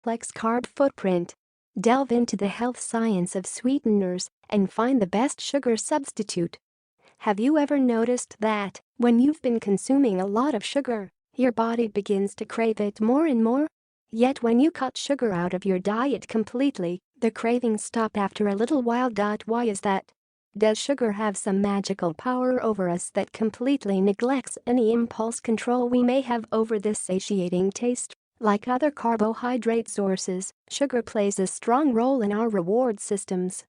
complex carb footprint. Delve into the health science of sweeteners and find the best sugar substitute. Have you ever noticed that, when you've been consuming a lot of sugar, your body begins to crave it more and more? Yet when you cut sugar out of your diet completely, the cravings stop after a little while. Why is that? Does sugar have some magical power over us that completely neglects any impulse control we may have over this satiating taste? Like other carbohydrate sources, sugar plays a strong role in our reward systems.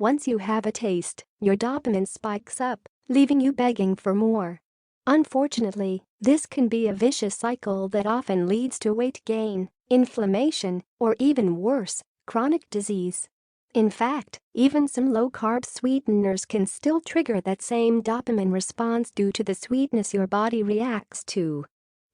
Once you have a taste, your dopamine spikes up, leaving you begging for more. Unfortunately, this can be a vicious cycle that often leads to weight gain, inflammation, or even worse, chronic disease. In fact, even some low-carb sweeteners can still trigger that same dopamine response due to the sweetness your body reacts to.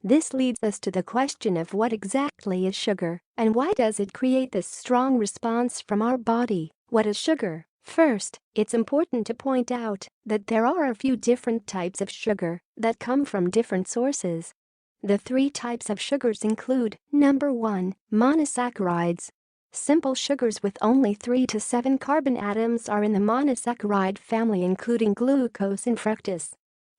This leads us to the question of what exactly is sugar, and why does it create this strong response from our body? What is sugar? First, it's important to point out that there are a few different types of sugar that come from different sources. The 3 types of sugars include: number 1, monosaccharides. Simple sugars with only 3 to 7 carbon atoms are in the monosaccharide family, including glucose and fructose.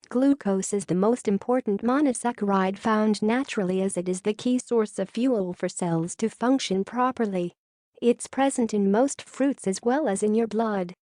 Glucose is the most important monosaccharide found naturally, as it is the key source of fuel for cells to function properly. It's present in most fruits as well as in your blood.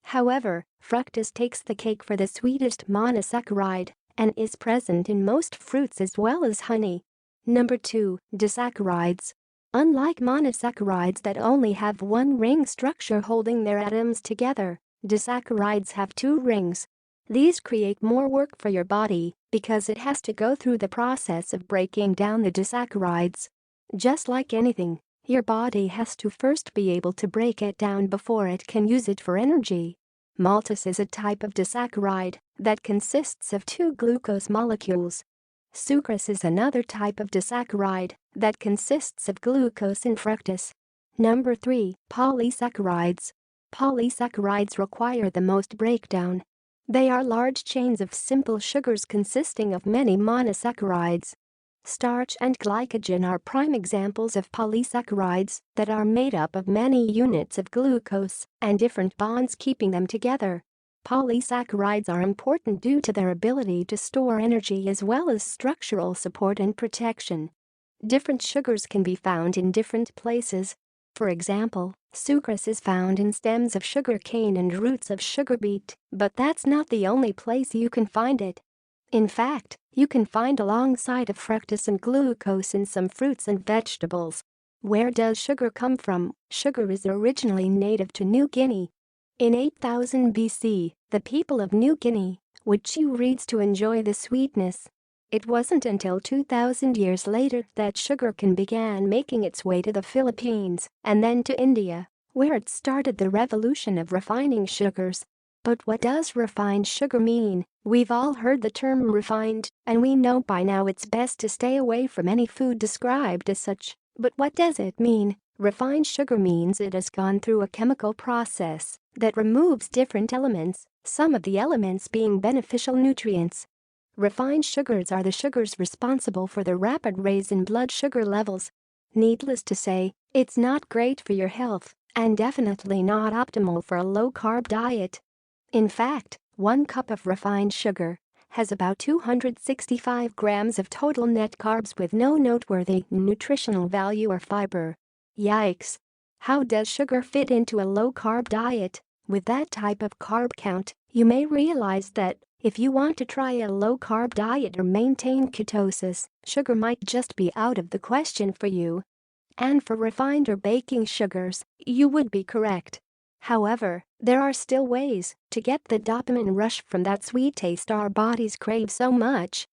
However, fructose takes the cake for the sweetest monosaccharide and is present in most fruits as well as honey. Number 2, disaccharides. Unlike monosaccharides that only have one ring structure holding their atoms together, disaccharides have 2 rings. These create more work for your body because it has to go through the process of breaking down the disaccharides. Just like anything, your body has to first be able to break it down before it can use it for energy. Maltose is a type of disaccharide that consists of 2 glucose molecules. Sucrose is another type of disaccharide that consists of glucose and fructose. Number 3, polysaccharides. Polysaccharides require the most breakdown. They are large chains of simple sugars consisting of many monosaccharides. Starch and glycogen are prime examples of polysaccharides that are made up of many units of glucose and different bonds keeping them together. Polysaccharides are important due to their ability to store energy as well as structural support and protection. Different sugars can be found in different places. For example, sucrose is found in stems of sugar cane and roots of sugar beet, but that's not the only place you can find it. In fact, you can find alongside of fructose and glucose in some fruits and vegetables. Where does sugar come from? Sugar is originally native to New Guinea. In 8000 BC, the people of New Guinea would chew reeds to enjoy the sweetness. It wasn't until 2,000 years later that sugarcane began making its way to the Philippines and then to India, where it started the revolution of refining sugars. But what does refined sugar mean? We've all heard the term refined, and we know by now it's best to stay away from any food described as such. But what does it mean? Refined sugar means it has gone through a chemical process that removes different elements, some of the elements being beneficial nutrients. Refined sugars are the sugars responsible for the rapid raise in blood sugar levels. Needless to say, it's not great for your health and definitely not optimal for a low-carb diet. In fact, 1 cup of refined sugar has about 265 grams of total net carbs with no noteworthy nutritional value or fiber. Yikes! How does sugar fit into a low-carb diet? With that type of carb count, you may realize that if you want to try a low-carb diet or maintain ketosis, sugar might just be out of the question for you. And for refined or baking sugars, you would be correct. However, there are still ways to get the dopamine rush from that sweet taste our bodies crave so much.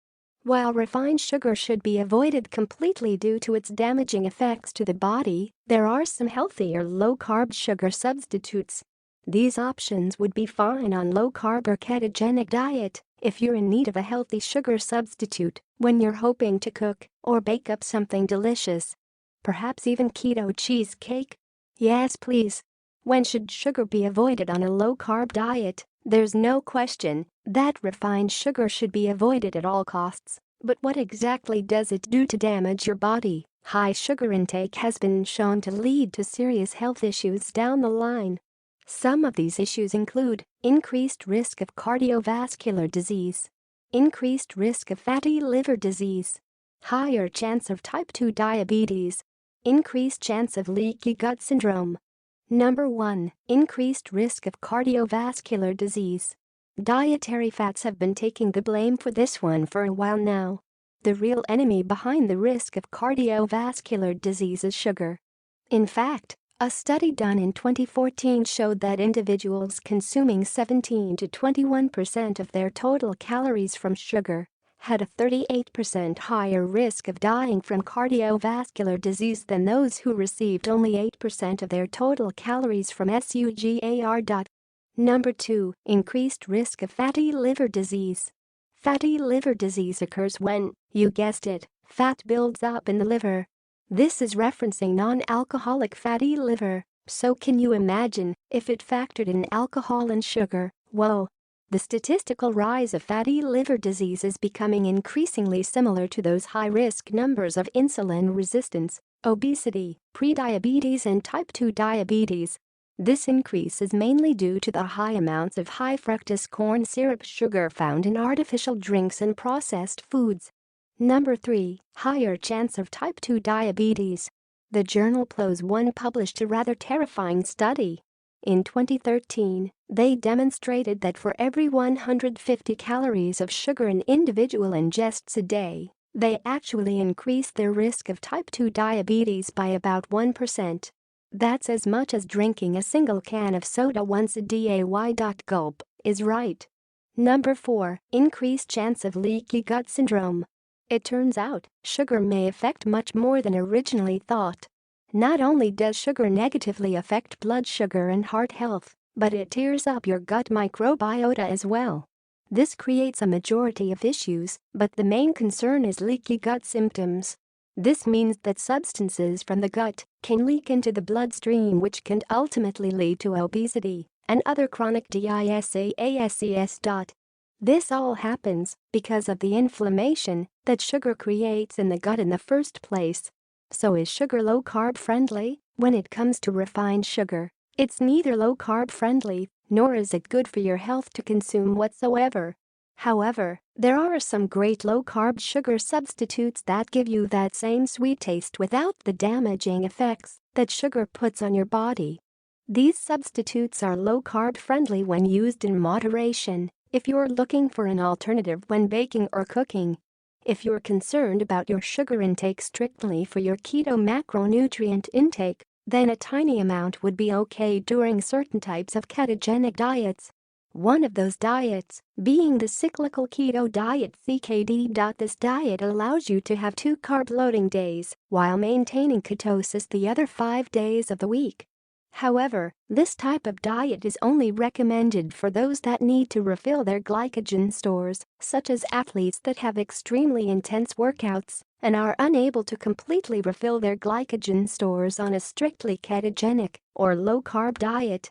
While refined sugar should be avoided completely due to its damaging effects to the body, there are some healthier low-carb sugar substitutes. These options would be fine on low-carb or ketogenic diet if you're in need of a healthy sugar substitute when you're hoping to cook or bake up something delicious. Perhaps even keto cheesecake? Yes, please. When should sugar be avoided on a low-carb diet? There's no question that refined sugar should be avoided at all costs. But what exactly does it do to damage your body? High sugar intake has been shown to lead to serious health issues down the line. Some of these issues include increased risk of cardiovascular disease, increased risk of fatty liver disease, higher chance of type 2 diabetes, increased chance of leaky gut syndrome. Number 1. Increased risk of cardiovascular disease. Dietary fats have been taking the blame for this one for a while now. The real enemy behind the risk of cardiovascular disease is sugar. In fact, a study done in 2014 showed that individuals consuming 17 to 21% of their total calories from sugar had a 38% higher risk of dying from cardiovascular disease than those who received only 8% of their total calories from sugar. Number 2. Increased risk of fatty liver disease. Fatty liver disease occurs when, you guessed it, fat builds up in the liver. This is referencing non-alcoholic fatty liver, so can you imagine if it factored in alcohol and sugar? Whoa! The statistical rise of fatty liver disease is becoming increasingly similar to those high-risk numbers of insulin resistance, obesity, prediabetes and type 2 diabetes. This increase is mainly due to the high amounts of high-fructose corn syrup sugar found in artificial drinks and processed foods. Number 3. Higher chance of type 2 diabetes. The journal PLOS One published a rather terrifying study. In 2013, they demonstrated that for every 150 calories of sugar an individual ingests a day, they actually increase their risk of type 2 diabetes by about 1%. That's as much as drinking a single can of soda once a day. Gulp is right. Number 4. Increased chance of leaky gut syndrome. It turns out, sugar may affect much more than originally thought. Not only does sugar negatively affect blood sugar and heart health, but it tears up your gut microbiota as well. This creates a majority of issues, but the main concern is leaky gut symptoms. This means that substances from the gut can leak into the bloodstream, which can ultimately lead to obesity and other chronic diseases. This all happens because of the inflammation that sugar creates in the gut in the first place. So is sugar low-carb friendly? When it comes to refined sugar, it's neither low-carb friendly nor is it good for your health to consume whatsoever. However, there are some great low-carb sugar substitutes that give you that same sweet taste without the damaging effects that sugar puts on your body. These substitutes are low-carb friendly when used in moderation if you're looking for an alternative when baking or cooking. If you're concerned about your sugar intake strictly for your keto macronutrient intake, then a tiny amount would be okay during certain types of ketogenic diets. One of those diets being the cyclical keto diet (CKD). This diet allows you to have 2 carb loading days while maintaining ketosis the other 5 days of the week. However, this type of diet is only recommended for those that need to refill their glycogen stores, such as athletes that have extremely intense workouts and are unable to completely refill their glycogen stores on a strictly ketogenic or low-carb diet.